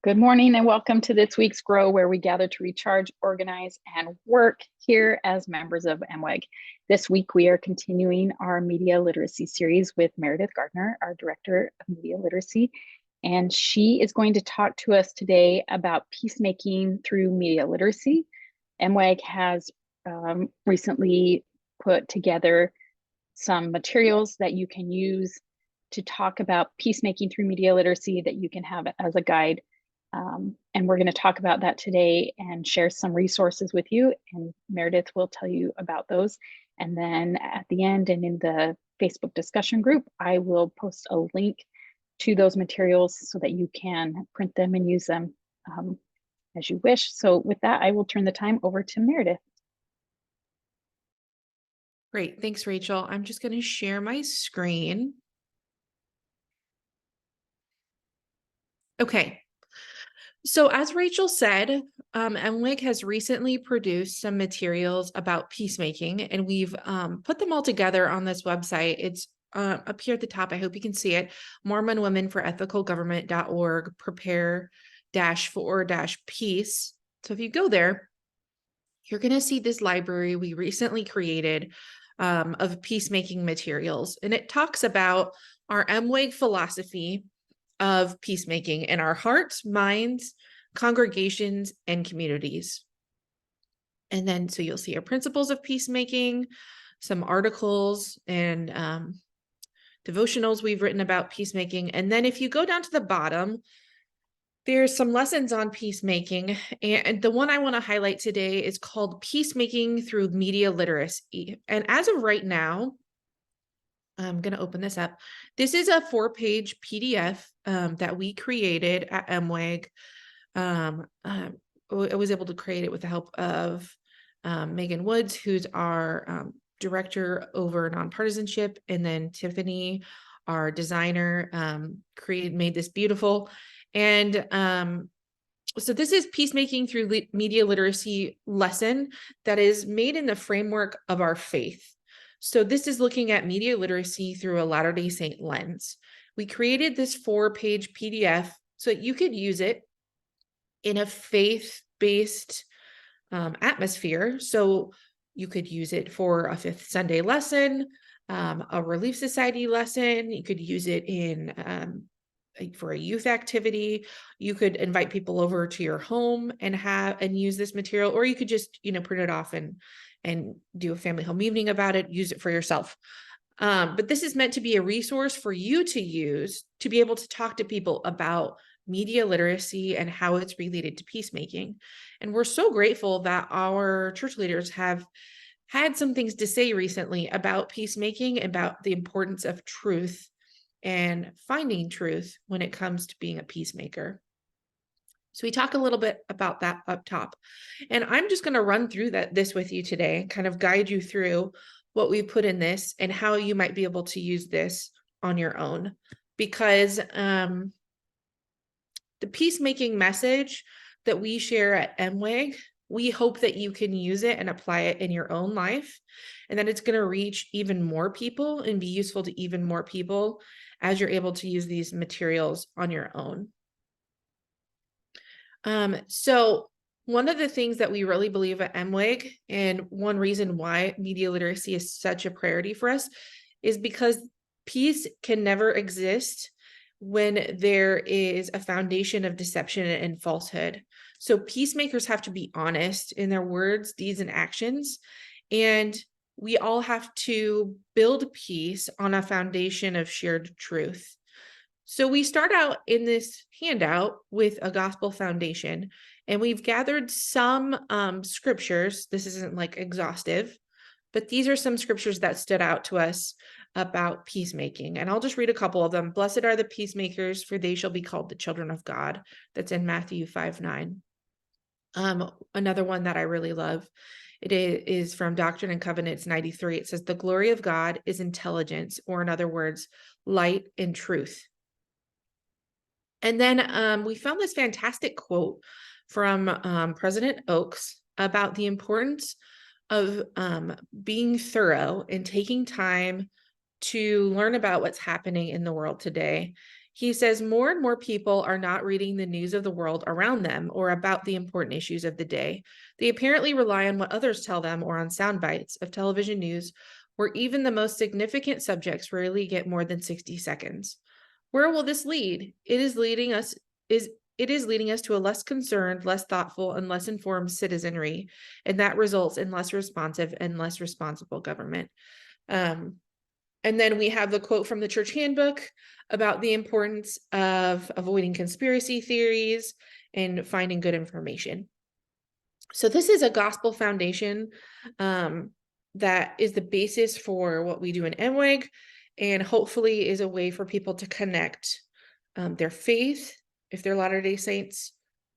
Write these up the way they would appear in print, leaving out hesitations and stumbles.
Good morning and welcome to this week's Grow, where we gather to recharge, organize, and work here as members of MWEG. This week, we are continuing our media literacy series with Meredith Gardner, our Director of Media Literacy, and she is going to talk to us today about peacemaking through media literacy. MWEG has recently put together some materials that you can use to talk about peacemaking through media literacy that you can have as a guide. And we're going to talk about that today and share some resources with you. And Meredith will tell you about those. And then at the end and in the Facebook discussion group, I will post a link to those materials so that you can print them and use them as you wish. So with that, I will turn the time over to Meredith. Great. Thanks, Rachel. I'm just going to share my screen. Okay. So as Rachel said, MWIG has recently produced some materials about peacemaking, and we've put them all together on this website. It's up here at the top. I hope you can see it. MormonWomenForEthicalGovernment.org, prepare-for-peace. So if you go there, you're going to see this library we recently created of peacemaking materials. And it talks about our MWIG philosophy of peacemaking in our hearts, minds, congregations, and communities. And then, so you'll see our principles of peacemaking, some articles and devotionals we've written about peacemaking. And then if you go down to the bottom, there's some lessons on peacemaking. And the one I want to highlight today is called Peacemaking Through Media Literacy. And as of right now, I'm going to open this up. This is a 4-page PDF that we created at MWEG. I was able to create it with the help of Megan Woods, who's our director over nonpartisanship, and then Tiffany, our designer, made this beautiful. And so this is Peacemaking Through Media Literacy lesson that is made in the framework of our faith. So this is looking at media literacy through a Latter-day Saint lens. We created this 4-page PDF so that you could use it in a faith-based atmosphere. So you could use it for a Fifth Sunday lesson, a Relief Society lesson. You could use it in for a youth activity. You could invite people over to your home and use this material, or you could just, print it off and do a family home evening about it, use it for yourself. But this is meant to be a resource for you to use to be able to talk to people about media literacy and how it's related to peacemaking. And we're so grateful that our church leaders have had some things to say recently about peacemaking, about the importance of truth and finding truth when it comes to being a peacemaker. So we talk a little bit about that up top. And I'm just going to run through this with you today, kind of guide you through what we put in this and how you might be able to use this on your own. Because the peacemaking message that we share at MWEG, we hope that you can use it and apply it in your own life, and that it's going to reach even more people and be useful to even more people as you're able to use these materials on your own. So one of the things that we really believe at MWEG, and one reason why media literacy is such a priority for us, is because peace can never exist when there is a foundation of deception and falsehood. So peacemakers have to be honest in their words, deeds, and actions. And we all have to build peace on a foundation of shared truth. So we start out in this handout with a gospel foundation, and we've gathered some scriptures. This isn't like exhaustive, but these are some scriptures that stood out to us about peacemaking. And I'll just read a couple of them. Blessed are the peacemakers, for they shall be called the children of God. That's in Matthew 5:9. Another one that I really love, it is from Doctrine and Covenants 93. It says, the glory of God is intelligence, or in other words, light and truth. And then we found this fantastic quote from President Oaks about the importance of being thorough and taking time to learn about what's happening in the world today. He says more and more people are not reading the news of the world around them or about the important issues of the day. They apparently rely on what others tell them or on sound bites of television news, where even the most significant subjects rarely get more than 60 seconds. Where will this lead? It is leading us to a less concerned, less thoughtful, and less informed citizenry, and that results in less responsive and less responsible government. And then we have the quote from the church handbook about the importance of avoiding conspiracy theories and finding good information. So this is a gospel foundation that is the basis for what we do in MWEG, and hopefully is a way for people to connect their faith, if they're Latter-day Saints,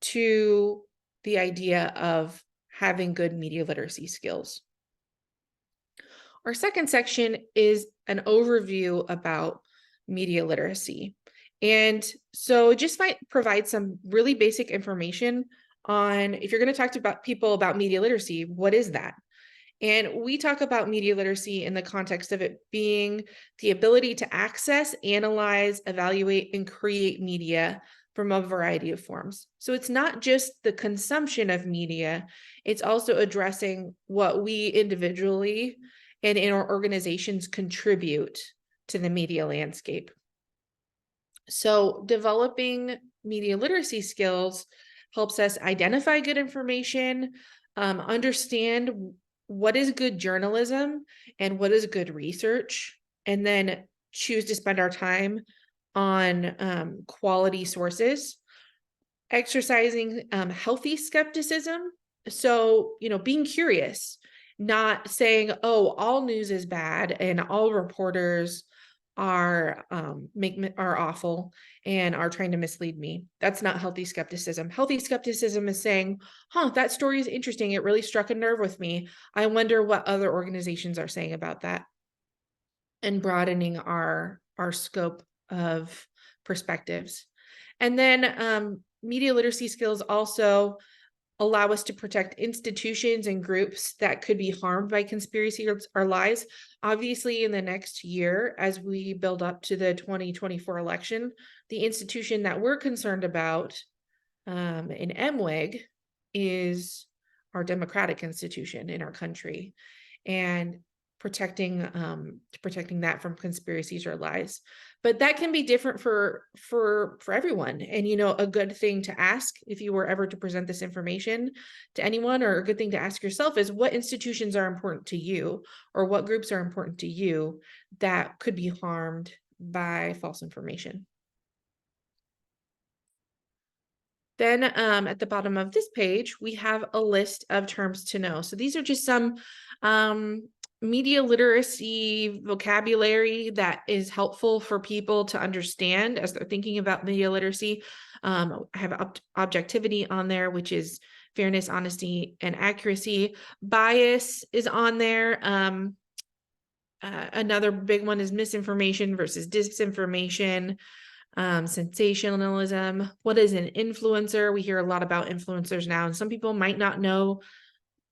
to the idea of having good media literacy skills. Our second section is an overview about media literacy. And so just might provide some really basic information on, if you're going to talk to people about media literacy, what is that? And we talk about media literacy in the context of it being the ability to access, analyze, evaluate, and create media from a variety of forms. So it's not just the consumption of media, it's also addressing what we individually and in our organizations contribute to the media landscape. So developing media literacy skills helps us identify good information, understand what is good journalism and what is good research, and then choose to spend our time on quality sources, exercising healthy skepticism. So, being curious, not saying, oh, all news is bad and all reporters are awful and are trying to mislead me. That's not healthy skepticism. Healthy skepticism is saying, that story is interesting. It really struck a nerve with me. I wonder what other organizations are saying about that. And broadening our scope of perspectives. And then media literacy skills also allow us to protect institutions and groups that could be harmed by conspiracy or lies. Obviously, in the next year, as we build up to the 2024 election, the institution that we're concerned about in MWEG is our democratic institution in our country, and protecting that from conspiracies or lies. But that can be different for everyone. And a good thing to ask if you were ever to present this information to anyone, or a good thing to ask yourself, is what institutions are important to you, or what groups are important to you that could be harmed by false information. Then at the bottom of this page, we have a list of terms to know. So these are just some media literacy vocabulary that is helpful for people to understand as they're thinking about media literacy. I have objectivity on there, which is fairness, honesty, and accuracy. Bias is on there. Another big one is misinformation versus disinformation. Sensationalism. What is an influencer? We hear a lot about influencers now, and some people might not know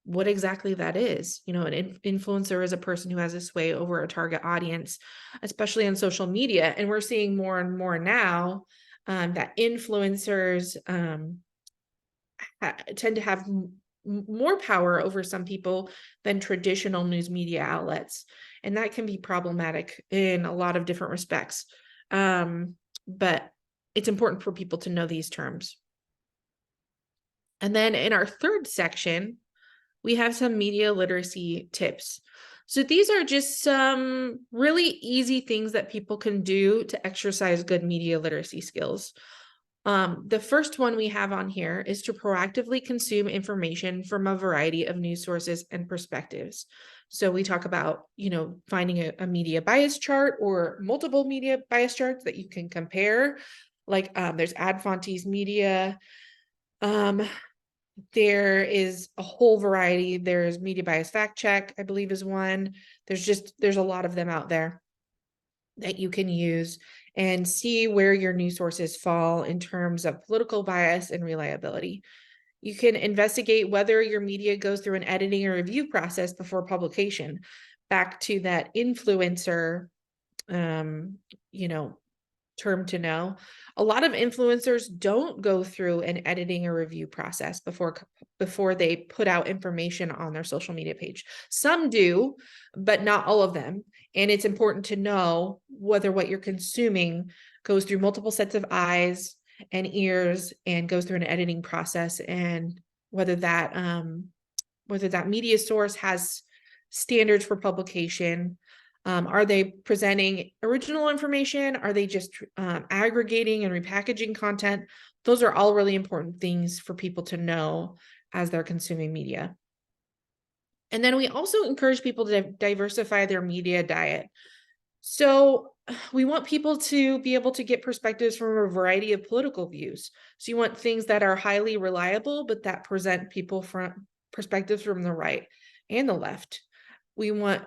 what exactly that is. An influencer is a person who has a sway over a target audience, especially on social media. And we're seeing more and more now that influencers tend to have more power over some people than traditional news media outlets. And that can be problematic in a lot of different respects. But it's important for people to know these terms. And then in our third section, we have some media literacy tips. So these are just some really easy things that people can do to exercise good media literacy skills. The first one we have on here is to proactively consume information from a variety of news sources and perspectives. So we talk about, finding a media bias chart or multiple media bias charts that you can compare. Like there's Adfontes Media. There is a whole variety. There's Media Bias Fact Check, I believe, is one. There's a lot of them out there that you can use and see where your news sources fall in terms of political bias and reliability. You can investigate whether your media goes through an editing or review process before publication. Back to that influencer, term to know. A lot of influencers don't go through an editing or review process before they put out information on their social media page. Some do, but not all of them. And it's important to know whether what you're consuming goes through multiple sets of eyes and ears and goes through an editing process, and whether that media source has standards for publication. Are they presenting original information? Are they just aggregating and repackaging content? Those are all really important things for people to know as they're consuming media. And then we also encourage people to diversify their media diet. So we want people to be able to get perspectives from a variety of political views. So you want things that are highly reliable, but that present people from perspectives from the right and the left. We want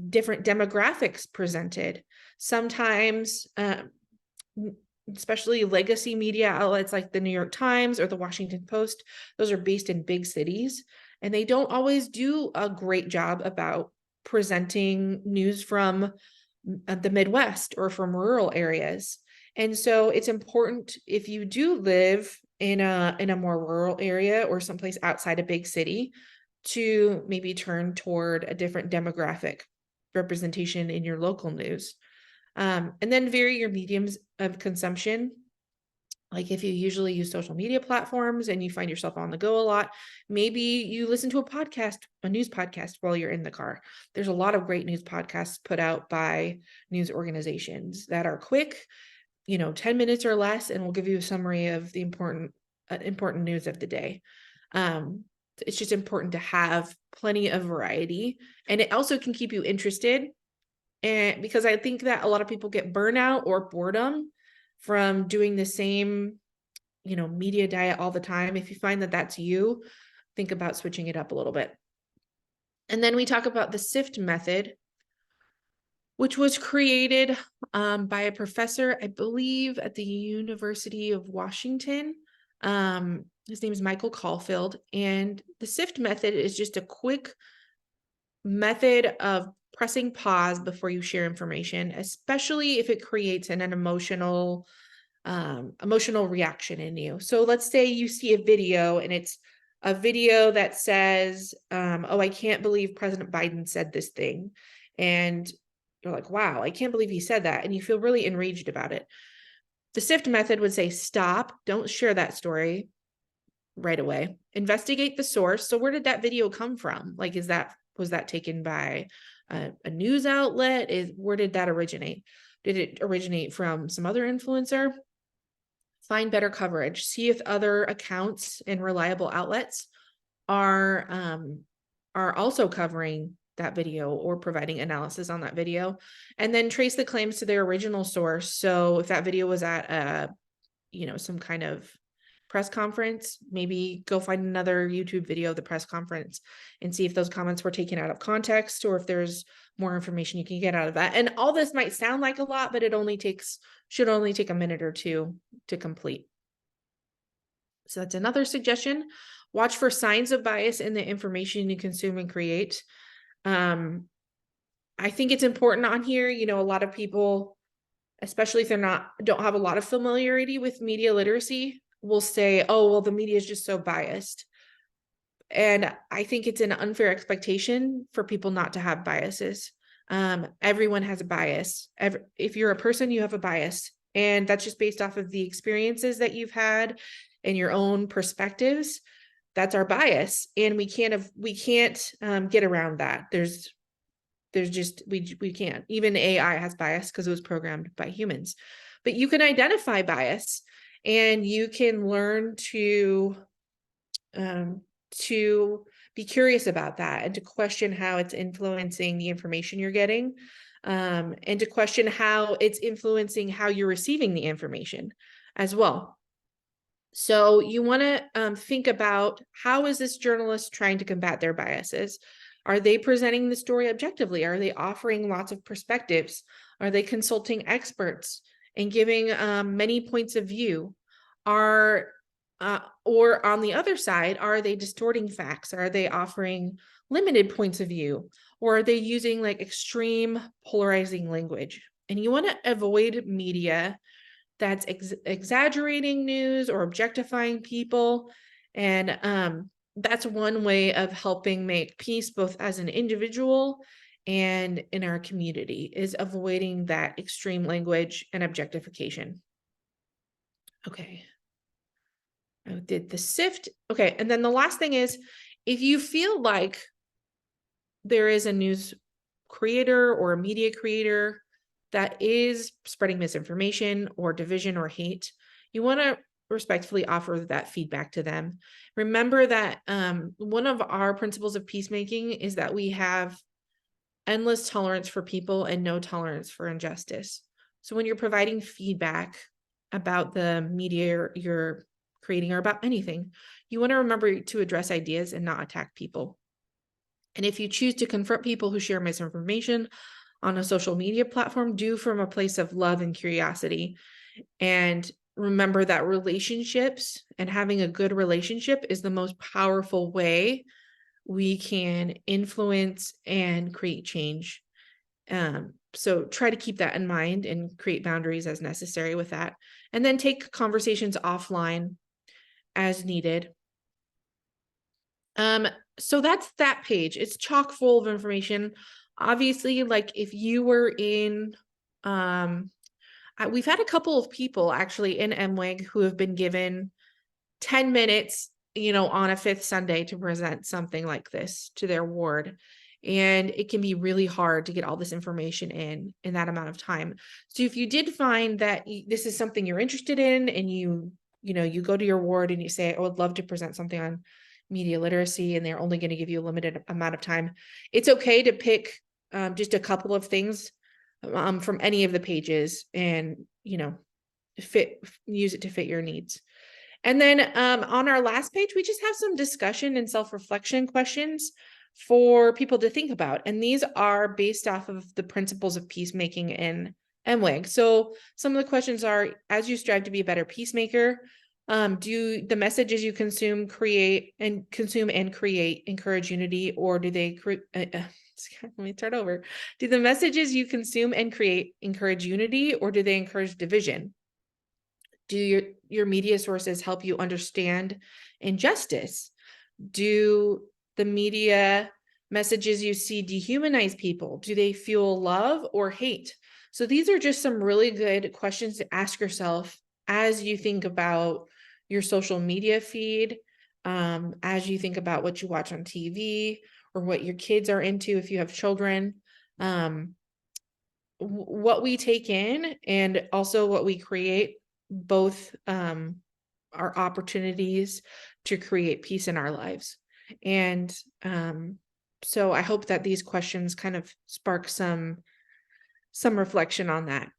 different demographics presented. Sometimes, especially legacy media outlets like the New York Times or the Washington Post, those are based in big cities, and they don't always do a great job about presenting news from the Midwest or from rural areas. And so it's important, if you do live in a more rural area or someplace outside a big city, to maybe turn toward a different demographic representation in your local news. And then vary your mediums of consumption. Like if you usually use social media platforms and you find yourself on the go a lot, maybe you listen to a news podcast while you're in the car. There's a lot of great news podcasts put out by news organizations that are quick, 10 minutes or less, and will give you a summary of the important news of the day. It's just important to have plenty of variety, and it also can keep you interested. And because I think that a lot of people get burnout or boredom from doing the same, media diet all the time. If you find that that's you, think about switching it up a little bit. And then we talk about the SIFT method, which was created by a professor, I believe, at the University of Washington. His name is Michael Caulfield. And the SIFT method is just a quick method of pressing pause before you share information, especially if it creates an emotional reaction in you. So let's say you see a video and it's a video that says, oh, I can't believe President Biden said this thing. And you're like, wow, I can't believe he said that. And you feel really enraged about it. The SIFT method would say, stop, don't share that story right away. Investigate the source. So where did that video come from? Like, was that taken by a news outlet? Where did that originate? Did it originate from some other influencer? Find better coverage. See if other accounts and reliable outlets are also covering that video or providing analysis on that video, and then trace the claims to their original source. So if that video was at some kind of press conference, maybe go find another YouTube video of the press conference and see if those comments were taken out of context or if there's more information you can get out of that. And all this might sound like a lot, but should only take a minute or two to complete. So that's another suggestion. Watch for signs of bias in the information you consume and create. I think it's important on here, a lot of people, especially if don't have a lot of familiarity with media literacy, will say, oh, well, the media is just so biased. And I think it's an unfair expectation for people not to have biases. Everyone has a bias. If you're a person, you have a bias. And that's just based off of the experiences that you've had and your own perspectives. That's our bias. And we can't get around that. We can't. Even AI has bias because it was programmed by humans. But you can identify bias and you can learn to be curious about that and to question how it's influencing the information you're getting, and to question how it's influencing how you're receiving the information as well. So you want to think about, how is this journalist trying to combat their biases? Are they presenting the story objectively? Are they offering lots of perspectives? Are they consulting experts and giving many points of view? Or on the other side, are they distorting facts? Are they offering limited points of view? Or are they using like extreme polarizing language? And you want to avoid media that's exaggerating news or objectifying people. And that's one way of helping make peace both as an individual and in our community, is avoiding that extreme language and objectification. Okay. I did the sift. Okay. And then the last thing is, if you feel like there is a news creator or a media creator that is spreading misinformation or division or hate, you want to respectfully offer that feedback to them. Remember that one of our principles of peacemaking is that we have endless tolerance for people and no tolerance for injustice. So when you're providing feedback about the media you're creating or about anything, you want to remember to address ideas and not attack people. And if you choose to confront people who share misinformation on a social media platform, do from a place of love and curiosity. And remember that relationships and having a good relationship is the most powerful way we can influence and create change. So try to keep that in mind and create boundaries as necessary with that. And then take conversations offline as needed. So that's that page. It's chock full of information. Obviously, like if you were in, we've had a couple of people actually in MWIG who have been given 10 minutes, on a fifth Sunday to present something like this to their ward. And it can be really hard to get all this information in that amount of time. So if you did find that this is something you're interested in, and you go to your ward and you say, I would love to present something on media literacy, and they're only going to give you a limited amount of time, it's okay to pick just a couple of things from any of the pages and, use it to fit your needs. And then on our last page, we just have some discussion and self-reflection questions for people to think about. And these are based off of the principles of peacemaking in MWIG. So some of the questions are, as you strive to be a better peacemaker, do the messages you consume and create encourage unity, or do they let me start over. Do the messages you consume and create encourage unity, or do they encourage division? Do your media sources help you understand injustice? Do the media messages you see dehumanize people? Do they fuel love or hate? So these are just some really good questions to ask yourself as you think about your social media feed, as you think about what you watch on TV or what your kids are into if you have children. What we take in and also what we create both are opportunities to create peace in our lives. And so I hope that these questions kind of spark some reflection on that.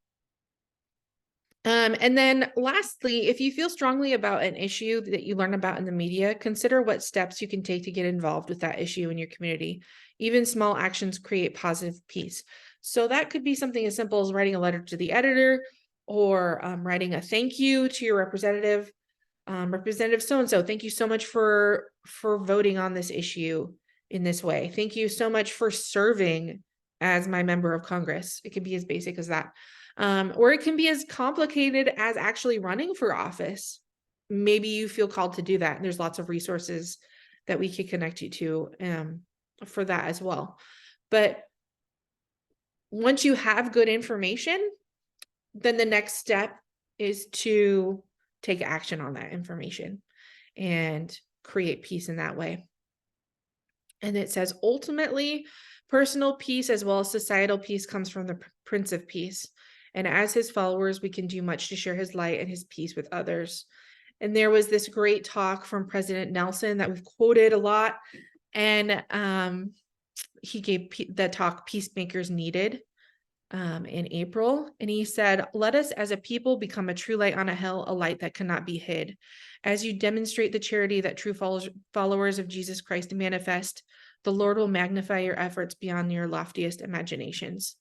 And then lastly, if you feel strongly about an issue that you learn about in the media, consider what steps you can take to get involved with that issue in your community. Even small actions create positive peace. So that could be something as simple as writing a letter to the editor, or writing a thank you to your representative. Representative so-and-so, thank you so much for voting on this issue in this way. Thank you so much for serving as my member of Congress. It could be as basic as that. Or it can be as complicated as actually running for office. Maybe you feel called to do that. And there's lots of resources that we could connect you to for that as well. But once you have good information, then the next step is to take action on that information and create peace in that way. And it says, ultimately, personal peace as well as societal peace comes from the Prince of Peace. And as his followers, we can do much to share his light and his peace with others. And there was this great talk from President Nelson that we've quoted a lot. And he gave the talk, Peacemakers Needed, in April. And he said, let us as a people become a true light on a hill, a light that cannot be hid. As you demonstrate the charity that true followers of Jesus Christ manifest, the Lord will magnify your efforts beyond your loftiest imaginations.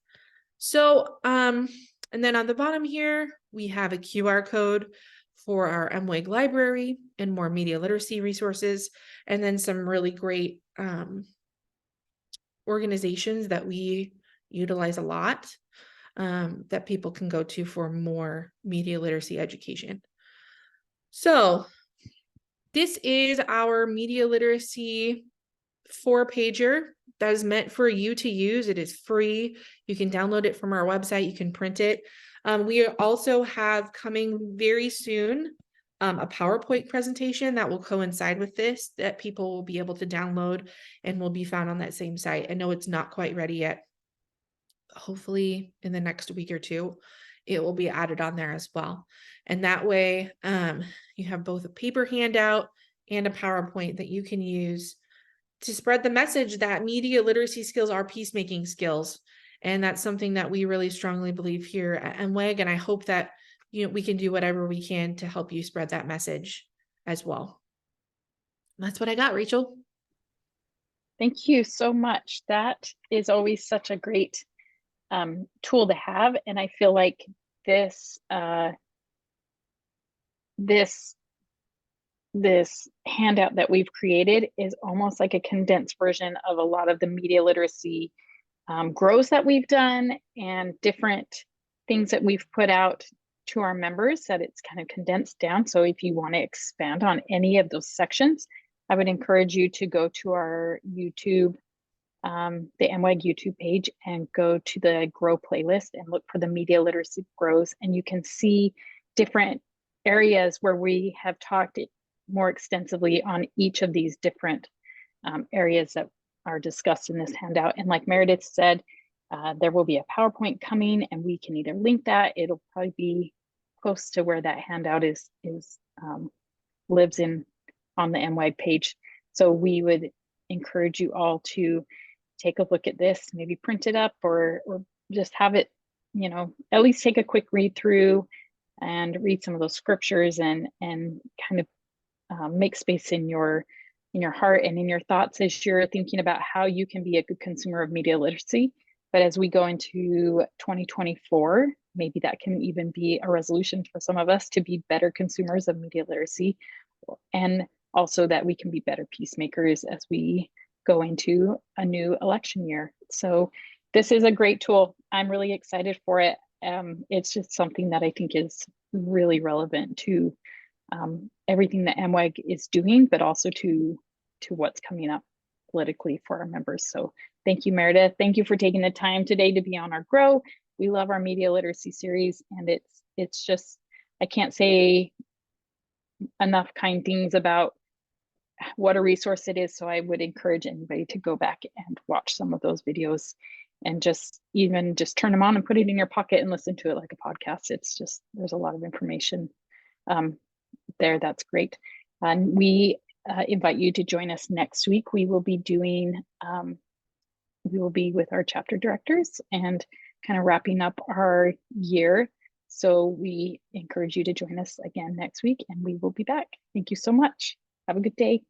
So, and then on the bottom here, we have a QR code for our MWIG library and more media literacy resources, and then some really great organizations that we utilize a lot. that people can go to for more media literacy education. So this is our media literacy 4-pager that is meant for you to use. It is free. You can download it from our website. You can print it. We also have coming very soon a PowerPoint presentation that will coincide with this that people will be able to download and will be found on that same site. I know it's not quite ready yet. Hopefully in the next week or two, it will be added on there as well. And that way you have both a paper handout and a PowerPoint that you can use to spread the message that media literacy skills are peacemaking skills. And that's something that we really strongly believe here at MWEG. And I hope that we can do whatever we can to help you spread that message as well. That's what I got, Rachel. Thank you so much. That is always such a great tool to have. And I feel like this handout that we've created is almost like a condensed version of a lot of the media literacy grows that we've done and different things that we've put out to our members, that it's kind of condensed down. So if you want to expand on any of those sections, I would encourage you to go to our YouTube, the MWEG YouTube page, and go to the Grow playlist and look for the media literacy grows. And you can see different areas where we have talked more extensively on each of these different areas that are discussed in this handout. And like Meredith said, there will be a PowerPoint coming, and we can either link that. It'll probably be close to where that handout lives in on the MWEG page. So we would encourage you all to take a look at this, maybe print it up or just have it, at least take a quick read through and read some of those scriptures and kind of make space in your heart and in your thoughts as you're thinking about how you can be a good consumer of media literacy. But as we go into 2024, maybe that can even be a resolution for some of us to be better consumers of media literacy, and also that we can be better peacemakers as we go into a new election year. So this is a great tool. I'm really excited for it. It's just something that I think is really relevant to everything that MWEG is doing, but also to what's coming up politically for our members. So thank you, Meredith. Thank you for taking the time today to be on our Grow. We love our media literacy series, and it's just, I can't say enough kind things about what a resource it is. So I would encourage anybody to go back and watch some of those videos and just turn them on and put it in your pocket and listen to it like a podcast. It's just, there's a lot of information there. That's great. And we invite you to join us next week. We will be with our chapter directors and kind of wrapping up our year. So we encourage you to join us again next week, and we will be back. Thank you so much. Have a good day.